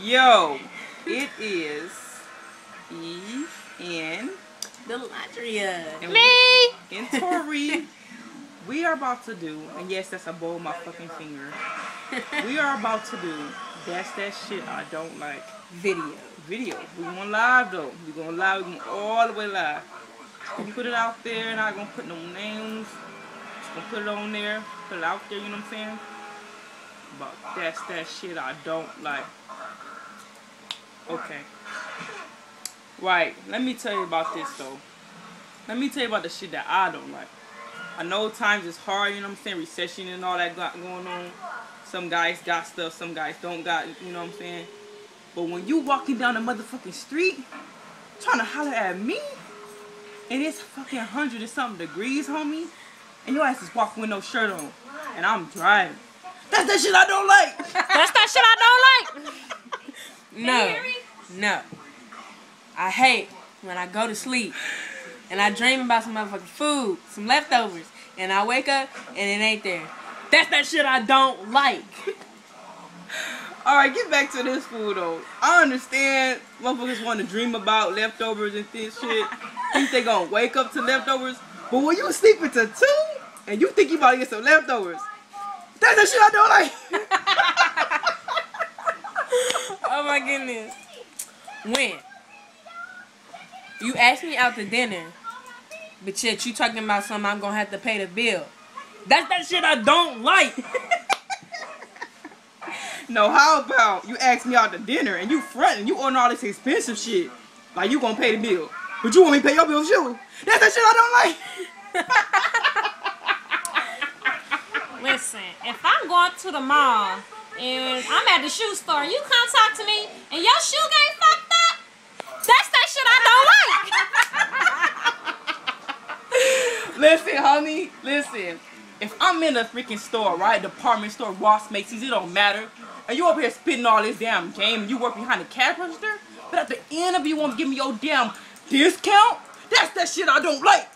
Yo, it is Eve and Delandria. Me and Tori. We are about to do, and yes, that's a bowl of my fucking finger. We are about to do That's That Shit I Don't Like. Video. We going live though. We going live. We going all the way live. We put it out there. Not gonna put no names. Just gonna put it on there. Put it out there. You know what I'm saying? But that's that shit I don't like. Okay. Right. Let me tell you about this though. Let me tell you about the shit that I don't like. I know times it's hard. You know what I'm saying? Recession and all that going on. Some guys got stuff. Some guys don't got. You know what I'm saying? But when you walking down the motherfucking street, trying to holler at me, and it's fucking 100 and something degrees, homie, and your ass is walking with no shirt on, and I'm driving. That's that shit I don't like. That's that shit I don't like. No. I hate when I go to sleep and I dream about some motherfucking food, some leftovers, and I wake up and it ain't there. That's that shit I don't like. Alright, get back to this food though. I understand motherfuckers want to dream about leftovers and this shit. Think they gonna wake up to leftovers. But when you sleep until 2 and you think you about to get some leftovers, that's the shit I don't like. Oh my goodness. When you ask me out to dinner, but yet you talking about something I'm gonna have to pay the bill. That's that shit I don't like. No, how about you ask me out to dinner and you frontin', you order all this expensive shit, like you gonna pay the bill, but you want me to pay your bill too? That's that shit I don't like. Listen, if I'm going to the mall and I'm at the shoe store, you come talk to me and your shoe game fucked up, that's that shit I don't like. Listen, homie, listen. If I'm in a freaking store, right, department store, Ross, Macy's, it don't matter, and you up here spitting all this damn game and you work behind the cash register, but at the end of it you want to give me your damn discount, that's that shit I don't like.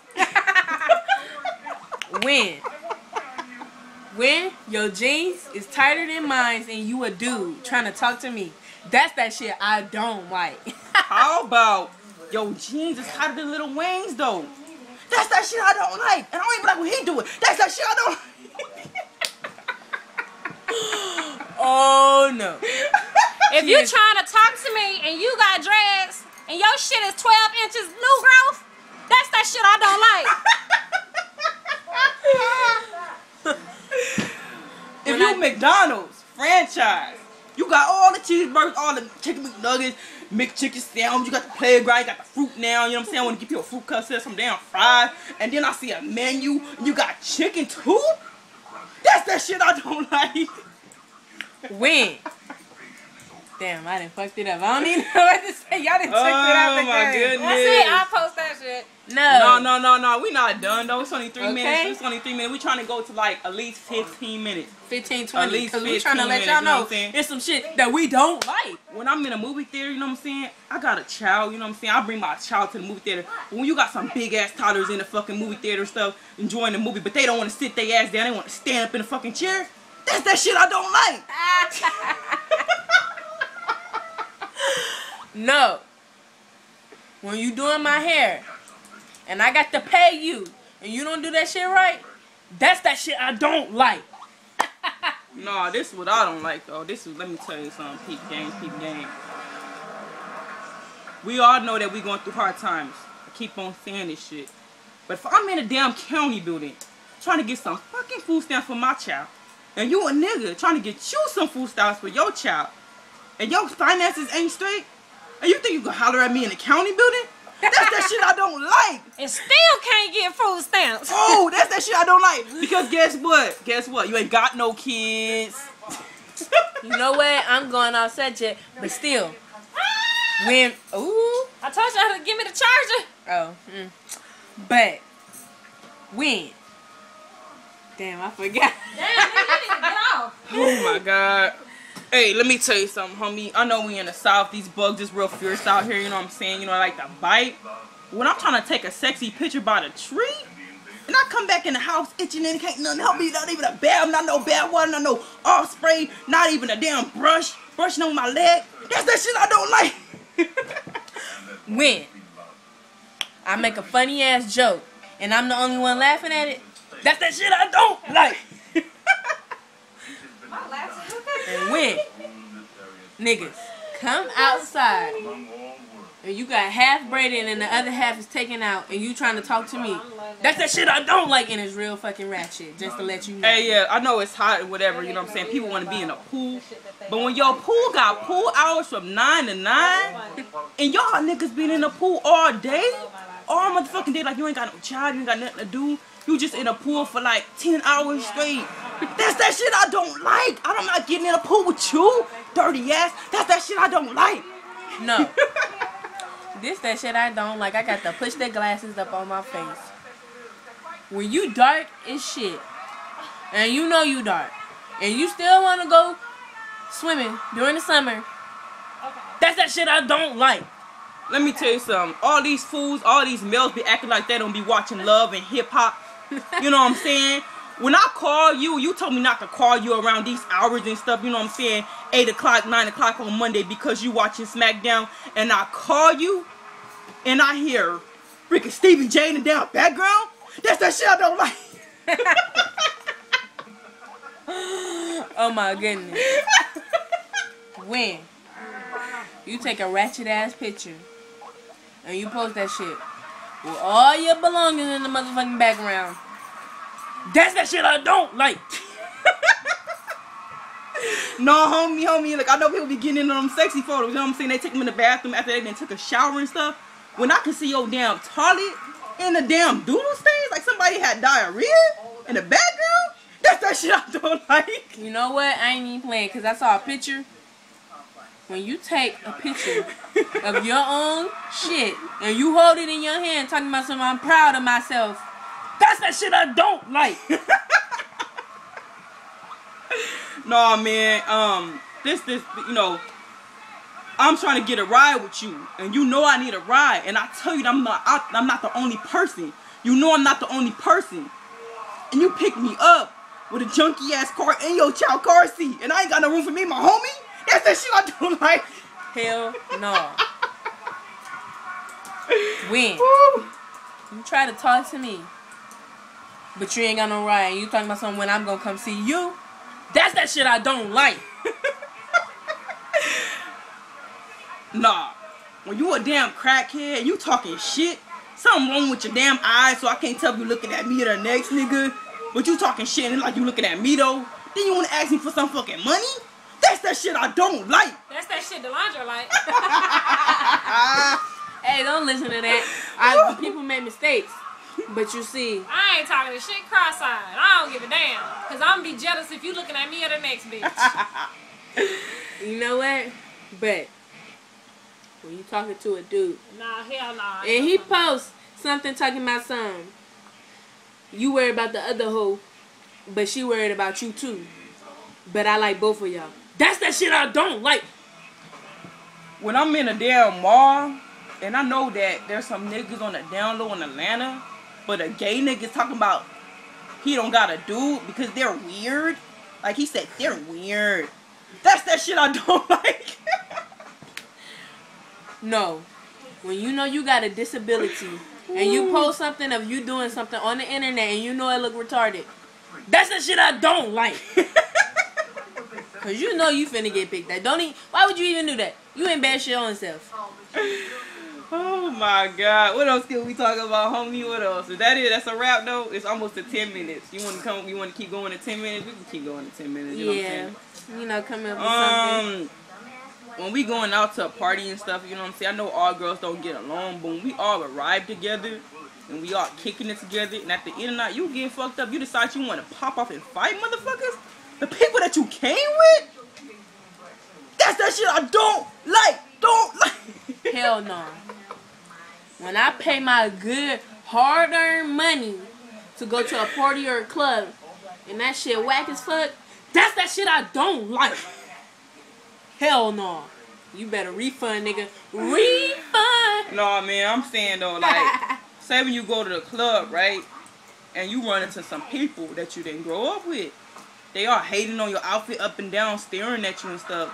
When your jeans is tighter than mine and you a dude trying to talk to me, that's that shit I don't like. How about your jeans is tighter than Lil Wayne's though? That's that shit I don't like. And I don't even like when he do it. That's that shit I don't like. Oh no. If you trying to talk to me and you got dreads and your shit is 12 inches new growth, that's that shit I don't like. If you McDonald's franchise, you got all the cheeseburgers, all the chicken McNuggets, McChicken sandwich, you got the playground, you got the fruit now, you know what I'm saying? I want to give you a fruit cut, some damn fries, and then I see a menu, and you got chicken too? That's that shit I don't like. When? Damn, I done fucked it up. I don't even know what to say. Y'all done took it out the game. Oh my goodness. That's it. I'll post that shit. No. We not done though. It's only 3 minutes. It's only 3 minutes. We trying to go to like at least 15 minutes. 15, 20. At least 15 we trying to let y'all know it's some shit that we don't like. When I'm in a movie theater, you know what I'm saying? I got a child, you know what I'm saying? I bring my child to the movie theater. But when you got some big ass toddlers in the fucking movie theater and stuff, enjoying the movie, but they don't want to sit their ass down, they want to stand up in the fucking chair, that's that shit I don't like. No. When you doing my hair and I got to pay you and you don't do that shit right, that's that shit I don't like. No, this is what I don't like though. Let me tell you something, peep game. We all know that we going through hard times. I keep on saying this shit. But if I'm in a damn county building trying to get some fucking food stamps for my child, and you a nigga trying to get you some food stamps for your child, and your finances ain't straight, and you think you can holler at me in the county building? That's that shit I don't like. And still can't get food stamps. Oh, that's that shit I don't like. Because guess what? You ain't got no kids. You know what? I'm going off subject, but still. When, ooh. I told you how to give me the charger. Oh, But, when. Damn, I forgot. Damn, nigga, you need to get off. Oh my God. Hey, let me tell you something, homie. I know we in the South. These bugs is real fierce out here. You know what I'm saying? You know, I like to bite. When I'm trying to take a sexy picture by the tree, and I come back in the house itching and can't nothing help me. Not even a bath, not no bath water, not no off spray, not even a damn brush. Brushing on my leg. That's that shit I don't like. When I make a funny ass joke and I'm the only one laughing at it, that's that shit I don't like. And when niggas come outside and you got half braided and the other half is taken out and you trying to talk to me, that's that shit I don't like, and it's real fucking ratchet, just to let you know. Hey, yeah, I know it's hot and whatever, you know what I'm saying? People want to be in a pool. But when your pool got pool hours from 9 to 9, and y'all niggas been in the pool all day, all motherfucking day, like you ain't got no child, you ain't got nothing to do, you just in a pool for like 10 hours straight. That's that shit I don't like. I'm not getting in a pool with you, dirty ass. That's that shit I don't like. No. This that shit I don't like. I got to push the glasses up on my face. When you dark as shit, and you know you dark, and you still want to go swimming during the summer, that's that shit I don't like. Let me tell you something. All these fools, all these males be acting like they don't be watching Love and Hip Hop. You know what I'm saying? When I call you, you told me not to call you around these hours and stuff. You know what I'm saying? 8 o'clock, 9 o'clock on Monday because you watching SmackDown. And I call you, and I hear freaking Stephen J in the damn background. That's that shit I don't like. Oh my goodness. When you take a ratchet ass picture and you post that shit with all your belongings in the motherfucking background, that's that shit I don't like. No, homie, like I know people be getting into them sexy photos, you know what I'm saying? They take them in the bathroom after they done took a shower and stuff. When I can see your damn toilet in the damn doodle stains, like somebody had diarrhea in the background, that's that shit I don't like. You know what? I ain't even playing, because I saw a picture. When you take a picture of your own shit and you hold it in your hand talking about something, I'm proud of myself, that's that shit I don't like. Nah, man, this, you know, I'm trying to get a ride with you, and you know I need a ride, and I tell you I'm not the only person. You know I'm not the only person, and you pick me up with a junky ass car in your child car seat, and I ain't got no room for me, my homie. That's that shit I don't like. Hell no. When you try to talk to me, but you ain't got no ride, and you talking about something when I'm gonna come see you, that's that shit I don't like. Nah, when you a damn crackhead and you talking shit, something wrong with your damn eyes, so I can't tell if you looking at me or the next nigga. But you talking shit and like you looking at me though. Then you wanna ask me for some fucking money? That's that shit I don't like. That's that shit Delondra like. Hey, don't listen to that. People make mistakes. But you see, I ain't talking this shit cross-eyed. I don't give a damn. Because I'm going to be jealous if you looking at me or the next bitch. You know what? But when you talking to a dude, Nah, hell nah. and he posts something talking about something, you worried about the other hoe, but she worried about you too. But I like both of y'all. That's that shit I don't like. When I'm in a damn mall, and I know that there's some niggas on the down low in Atlanta, but a gay nigga talking about he don't got a dude because they're weird. Like he said, they're weird. That's that shit I don't like. No. When you know you got a disability and you post something of you doing something on the internet and you know it look retarded, that's the shit I don't like. Cause you know you finna get picked at. Why would you even do that? You ain't bad shit on yourself. Oh my God. What else can we talk about, homie? What else? Is that it? That's a wrap though? It's almost to 10 minutes. You wanna keep going to 10 minutes? We can keep going to 10 minutes. You know what I'm saying? You know, come up with something. When we going out to a party and stuff, you know what I'm saying? I know all girls don't get along, but when we all arrive together and we all kicking it together, and at the end of the night, you get fucked up, you decide you want to pop off and fight, motherfuckers? The people that you came with? That's that shit I don't like. Hell no. When I pay my good, hard-earned money to go to a party or a club, and that shit whack as fuck, that's that shit I don't like. Hell no. You better refund, nigga. Refund. No, man, I'm saying though, like, say when you go to the club, right, and you run into some people that you didn't grow up with. They are hating on your outfit up and down, staring at you and stuff.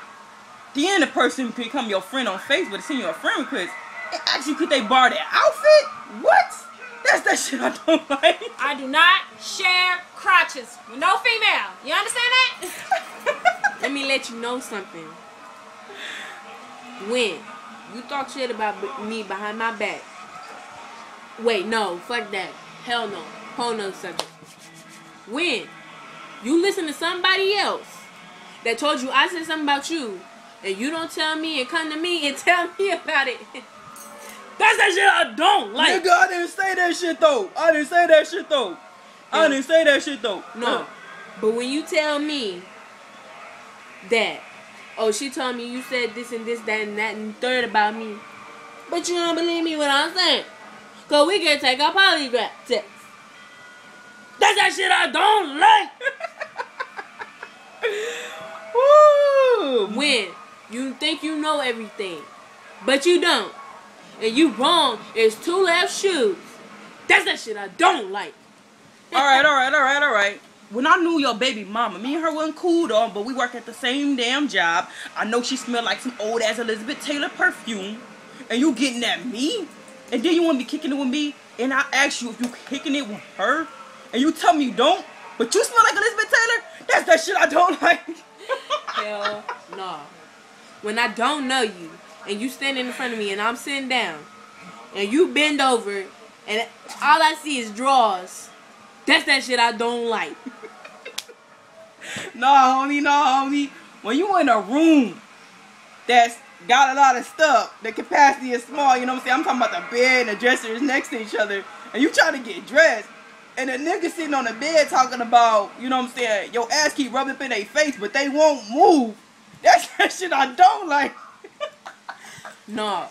Then the person can become your friend on Facebook and send you a friend request and ask you could they borrow their outfit? What? That's that shit I don't like. I do not share crotches with no female. You understand that? Let me let you know something. When you talk shit about me behind my back. Wait, no, fuck that. Hell no. Whole nother subject. When you listen to somebody else that told you I said something about you, and you don't tell me and come to me and tell me about it. That's that shit I don't like. Nigga, I didn't say that shit though. I didn't say that shit though. No. But when you tell me that, oh, she told me you said this and this, that, and that, and third about me, but you don't believe me what I'm saying, cause we can take a polygraph test. That's that shit I don't like. Woo. When you think you know everything, but you don't, and you wrong, it's two left shoes. That's that shit I don't like. All right. When I knew your baby mama, me and her wasn't cool though, but we work at the same damn job. I know she smelled like some old ass Elizabeth Taylor perfume, and you getting at me, and then you want to be kicking it with me, and I ask you if you kicking it with her, and you tell me you don't, but you smell like Elizabeth Taylor. That's that shit I don't like. Hell no. When I don't know you, and you standing in front of me, and I'm sitting down, and you bend over, and all I see is drawers. That's that shit I don't like. No, homie. When you in a room that's got a lot of stuff, the capacity is small, you know what I'm saying? I'm talking about the bed and the dresser is next to each other, and you trying to get dressed, and the nigga sitting on the bed talking about, you know what I'm saying, your ass keep rubbing up in their face, but they won't move. That's that shit I don't like. No.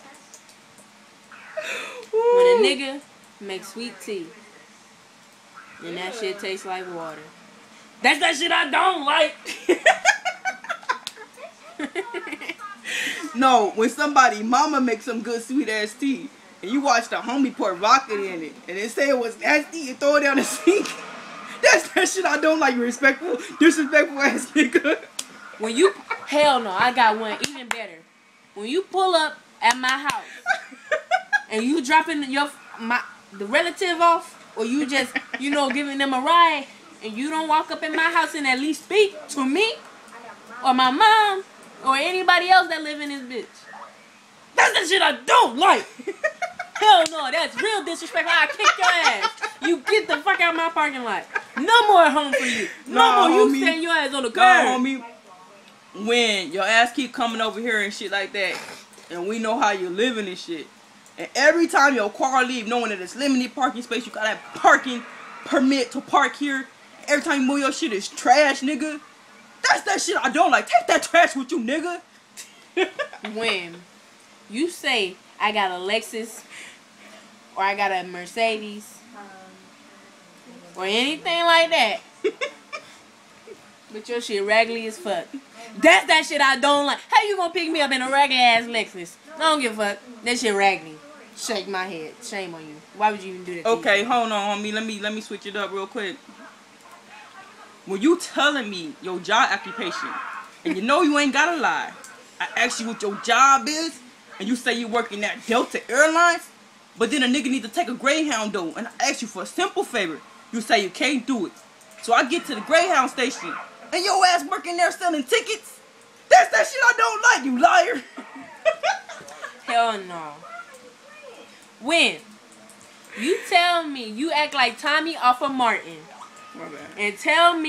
When a nigga makes sweet tea, and that shit tastes like water. That's that shit I don't like. No, when somebody mama makes some good sweet ass tea, and you watch the homie pour rocket in it, and they say it was nasty and throw it down the sink. That's that shit I don't like, you disrespectful ass nigga. When you, hell no, I got one even better. When you pull up at my house, and you dropping the relative off, or you just, giving them a ride, and you don't walk up in my house and at least speak to me, or my mom, or anybody else that live in this bitch. That's the shit I don't like. Hell no, that's real disrespectful. I'll kick your ass. You get the fuck out of my parking lot. No more home for you. No more you stand your ass on the curb. No, homie. When your ass keep coming over here and shit like that, and we know how you living and shit, and every time your car leave, knowing that it's limited parking space, you got that parking permit to park here. Every time you move your shit is trash, nigga. That's that shit I don't like. Take that trash with you, nigga. When you say I got a Lexus, or I got a Mercedes, or anything like that, but your shit raggedy as fuck. That's that shit I don't like. How you gonna pick me up in a raggedy ass Lexus? I don't give a fuck. That shit raggedy. Shake my head. Shame on you. Why would you even do that? Okay, hold on, homie. Let me switch it up real quick. When you telling me your job occupation, and you know you ain't gotta lie, I ask you what your job is, and you say you working at Delta Airlines, but then a nigga need to take a Greyhound though, and I ask you for a simple favor. You say you can't do it. So I get to the Greyhound station, and your ass working there selling tickets? That's that shit I don't like, you liar. Hell no. When you tell me you act like Tommy off of Martin, My bad. and tell me